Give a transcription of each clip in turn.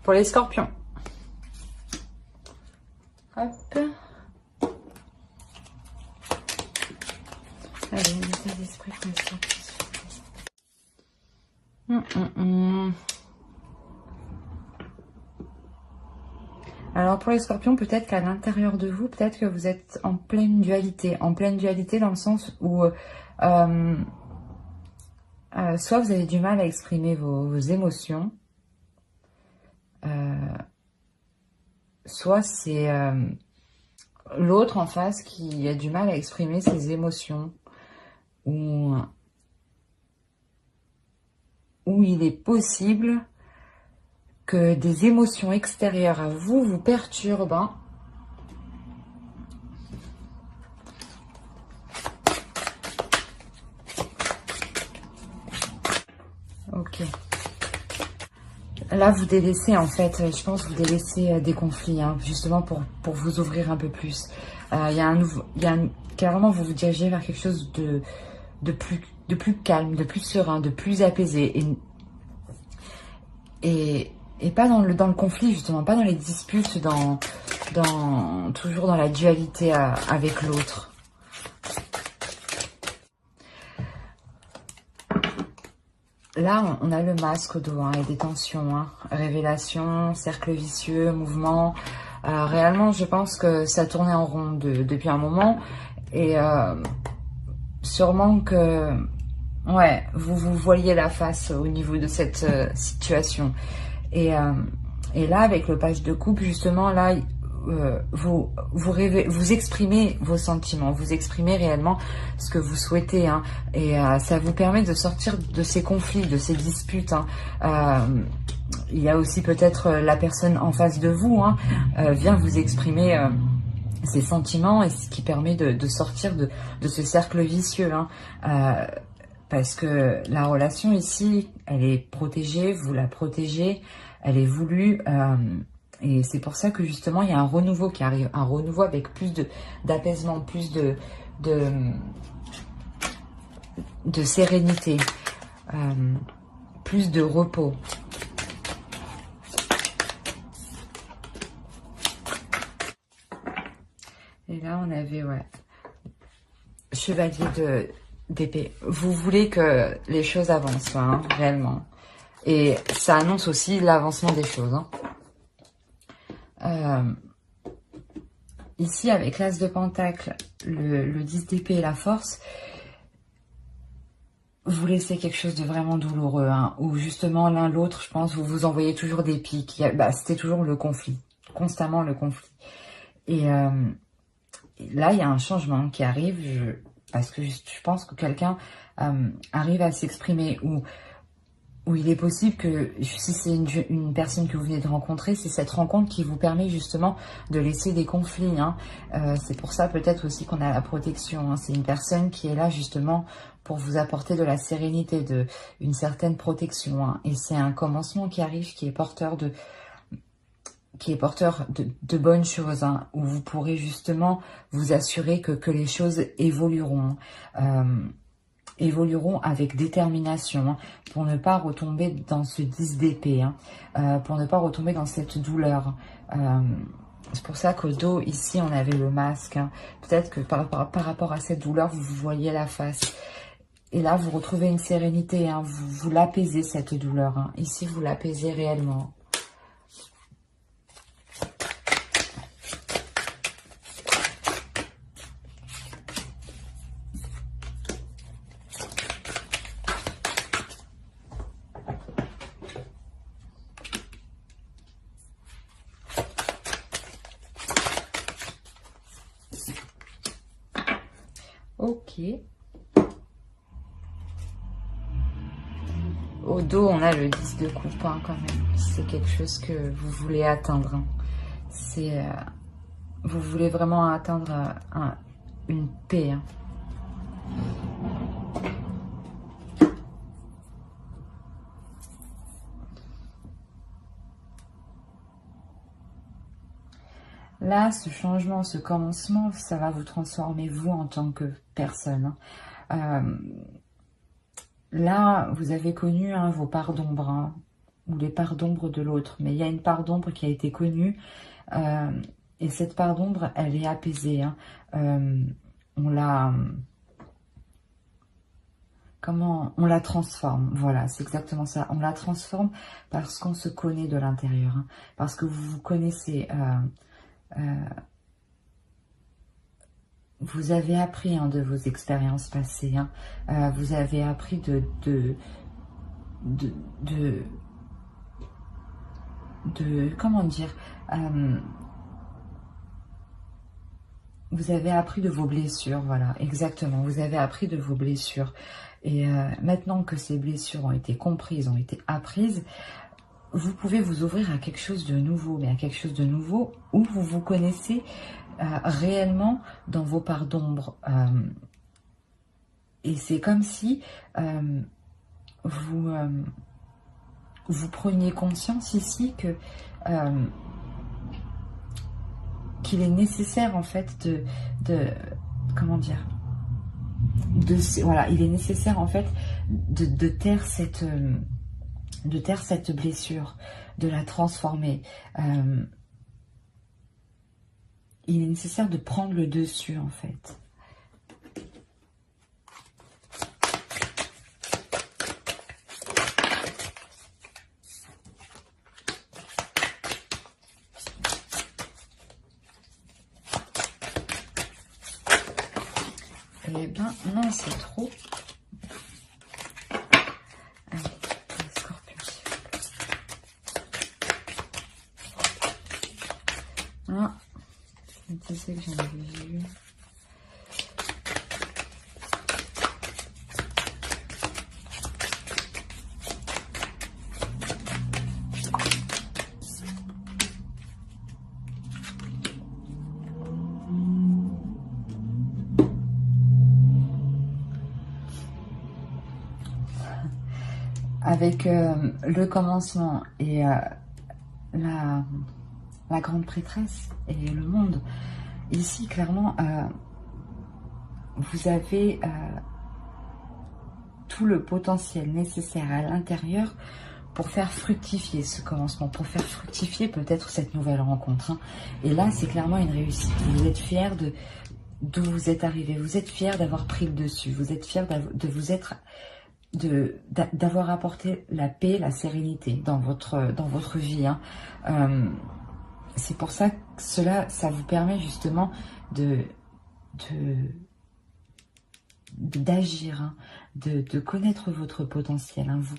pour les scorpions. Hop. Allez, un état d'esprit pour les scorpions. Alors pour les scorpions, peut-être qu'à l'intérieur de vous, peut-être que vous êtes en pleine dualité dans le sens où soit vous avez du mal à exprimer vos émotions, soit c'est l'autre en face qui a du mal à exprimer ses émotions, ou il est possible que des émotions extérieures à vous vous perturbent. Hein. Ok. Là, vous délaissez, en fait, je pense, vous délaissez des conflits, hein, justement pour vous ouvrir un peu plus. Carrément, vous vous dirigez vers quelque chose de plus calme, de plus serein, de plus apaisé. Et pas dans le conflit, justement, pas dans les disputes, toujours dans la dualité avec l'autre. Là, on a le masque au dos, hein, et des tensions, hein, révélation, cercle vicieux, mouvement. Réellement, je pense que ça tournait en rond depuis un moment. Et sûrement que, ouais, vous voyez la face au niveau de cette situation. Et là, avec le page de coupe, justement, là, vous exprimez vos sentiments, vous exprimez réellement ce que vous souhaitez, hein, et ça vous permet de sortir de ces conflits, de ces disputes. Hein. Il y a aussi peut-être la personne en face de vous, hein, vient vous exprimer ses sentiments, et ce qui permet de sortir de ce cercle vicieux. Hein. Parce que la relation ici, elle est protégée, vous la protégez, elle est voulue, et c'est pour ça que justement il y a un renouveau qui arrive, un renouveau avec plus d'apaisement, plus de sérénité, plus de repos. Et là on avait, ouais, chevalier d'épée. Vous voulez que les choses avancent, hein, réellement. Et ça annonce aussi l'avancement des choses. Hein. Ici, avec l'As de Pentacle, le 10 d'épée et la force, vous laissez quelque chose de vraiment douloureux. Hein, où justement, l'un l'autre, je pense, vous vous envoyez toujours des pics. C'était toujours le conflit. Constamment le conflit. Et là, il y a un changement qui arrive. Parce que je pense que quelqu'un arrive à s'exprimer, où il est possible que, si c'est une personne que vous venez de rencontrer, c'est cette rencontre qui vous permet justement de laisser des conflits. Hein. C'est pour ça peut-être aussi qu'on a la protection. Hein. C'est une personne qui est là justement pour vous apporter de la sérénité, une certaine protection. Hein. Et c'est un commencement qui arrive, qui est porteur de bonnes choses, hein, où vous pourrez justement vous assurer que les choses évolueront. Évolueront avec détermination, hein, pour ne pas retomber dans ce 10 d'épée, hein, pour ne pas retomber dans cette douleur. C'est pour ça qu'au dos, ici, on avait le masque. Hein. Peut-être que par rapport à cette douleur, vous voyez la face. Et là, vous retrouvez une sérénité, hein, vous l'apaisez, cette douleur. Hein. Ici, vous l'apaisez réellement. Ok. Au dos, on a le 10 de coupe, hein, quand même. C'est quelque chose que vous voulez atteindre. Hein. C'est, vous voulez vraiment atteindre une paix. Hein. Là, ce changement, ce commencement, ça va vous transformer vous en tant que personne. Hein. Là, vous avez connu, hein, vos parts d'ombre. Hein. ou les parts d'ombre de l'autre. Mais il y a une part d'ombre qui a été connue. Et cette part d'ombre, elle est apaisée. Hein. On la... On la transforme. Voilà, c'est exactement ça. On la transforme parce qu'on se connaît de l'intérieur. Hein, parce que vous vous connaissez... vous avez appris hein, de vos expériences passées. Hein. Vous avez appris de comment dire, vous avez appris de vos blessures, voilà, exactement, vous avez appris de vos blessures, et maintenant que ces blessures ont été comprises, ont été apprises, vous pouvez vous ouvrir à quelque chose de nouveau, mais à quelque chose de nouveau où vous vous connaissez réellement dans vos parts d'ombre, et c'est comme si vous preniez conscience ici que qu'il est nécessaire en fait comment dire, voilà, il est nécessaire en fait de taire cette blessure, de la transformer. Il est nécessaire de prendre le dessus en fait. Eh bien, non, c'est trop. Allez, les scorpions, s'il vous plaît. Ah, je me disais que j'en avais vu. Avec le commencement et la grande prêtresse et le monde, ici clairement vous avez tout le potentiel nécessaire à l'intérieur pour faire fructifier ce commencement, pour faire fructifier peut-être cette nouvelle rencontre. Hein. Et là, c'est clairement une réussite. Vous êtes fiers d'où vous êtes arrivé, vous êtes fiers d'avoir pris le dessus, vous êtes fiers d'avoir apporté la paix, la sérénité dans votre vie. Hein. C'est pour ça que ça vous permet justement d'agir, hein, de connaître votre potentiel. Hein. Vous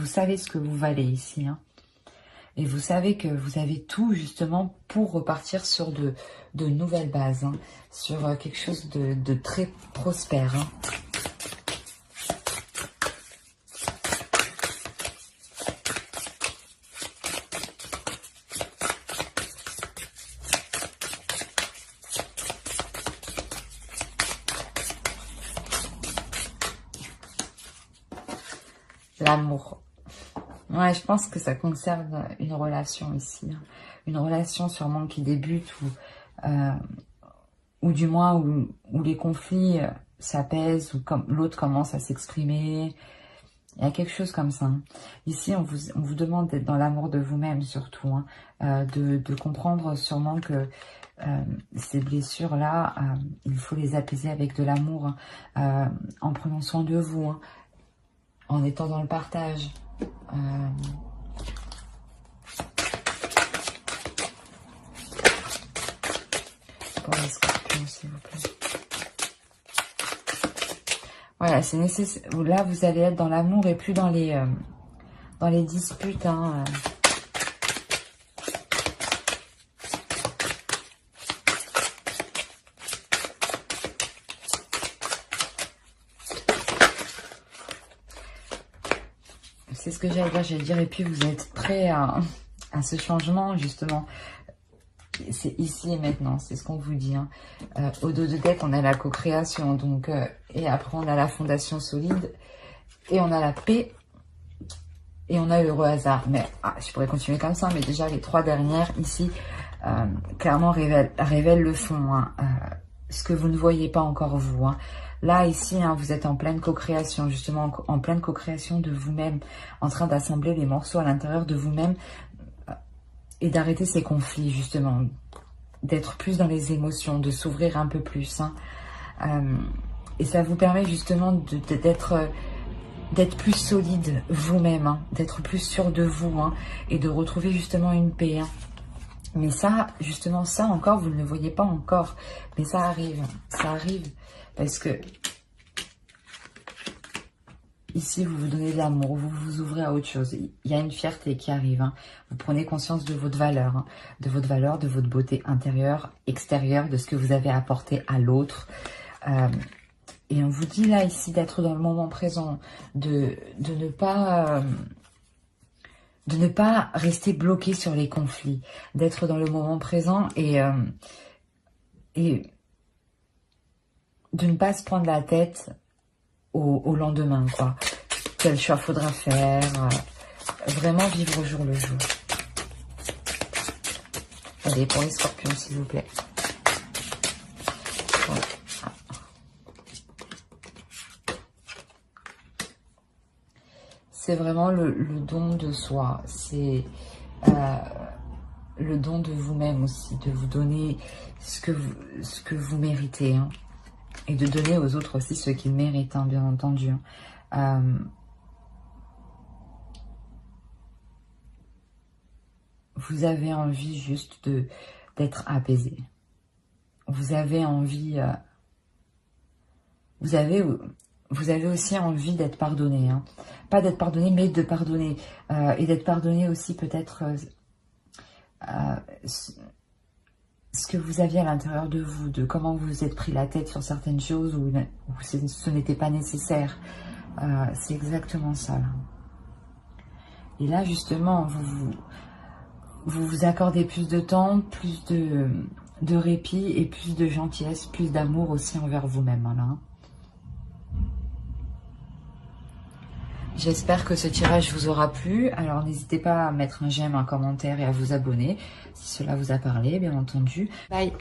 savez ce que vous valez ici. Hein. Et vous savez que vous avez tout justement pour repartir sur de nouvelles bases, hein, sur quelque chose de très prospère. Hein. L'amour. Ouais, je pense que ça concerne une relation ici. Hein. Une relation sûrement qui débute ou du moins où les conflits s'apaisent, ou comme l'autre commence à s'exprimer. Il y a quelque chose comme ça. Hein. Ici, on vous demande d'être dans l'amour de vous-même surtout. Hein. De comprendre sûrement que ces blessures-là, il faut les apaiser avec de l'amour. Hein. En prenant soin de vous. Hein. En étant dans le partage. Pour les scorpions, s'il vous plaît. Voilà, c'est nécessaire. Là, vous allez être dans l'amour et plus dans les disputes. Hein. C'est ce que j'allais dire, et puis vous êtes prêts à ce changement, justement. C'est ici et maintenant, c'est ce qu'on vous dit. Hein. Au dos de tête, on a la co-création, donc, et après on a la fondation solide, et on a la paix, et on a l'heureux hasard. Mais je pourrais continuer comme ça, mais déjà les trois dernières ici, clairement révèlent le fond. Hein. ce que vous ne voyez pas encore vous. Hein. Là, ici, hein, vous êtes en pleine co-création, justement, en pleine co-création de vous-même, en train d'assembler les morceaux à l'intérieur de vous-même et d'arrêter ces conflits, justement, d'être plus dans les émotions, de s'ouvrir un peu plus. Hein. Et ça vous permet justement d'être plus solide vous-même, hein, d'être plus sûr de vous hein, et de retrouver justement une paix. Hein. Mais ça, justement, ça encore, vous ne le voyez pas encore. Mais ça arrive parce que ici, vous vous donnez de l'amour, vous vous ouvrez à autre chose. Il y a une fierté qui arrive. Hein. Vous prenez conscience de votre valeur, hein, de votre beauté intérieure, extérieure, de ce que vous avez apporté à l'autre. Et on vous dit là, ici, d'être dans le moment présent, de ne pas rester bloqué sur les conflits, d'être dans le moment présent et de ne pas se prendre la tête au lendemain, quoi. Quel choix faudra faire, vraiment vivre au jour le jour. Allez, pour les scorpions, s'il vous plaît. Voilà. C'est vraiment le don de soi, c'est le don de vous-même aussi, de vous donner ce que vous méritez, hein, et de donner aux autres aussi ce qu'ils méritent, hein, bien entendu. Vous avez envie juste d'être apaisé. Vous avez envie, vous avez aussi envie d'être pardonné, hein. Pas d'être pardonné, mais de pardonner. Et d'être pardonné aussi peut-être ce que vous aviez à l'intérieur de vous, de comment vous vous êtes pris la tête sur certaines choses où ce n'était pas nécessaire. C'est exactement ça, là. Et là, justement, vous vous accordez plus de temps, plus de répit et plus de gentillesse, plus d'amour aussi envers vous-même, hein. J'espère que ce tirage vous aura plu. Alors, n'hésitez pas à mettre un j'aime, un commentaire et à vous abonner si cela vous a parlé, bien entendu. Bye!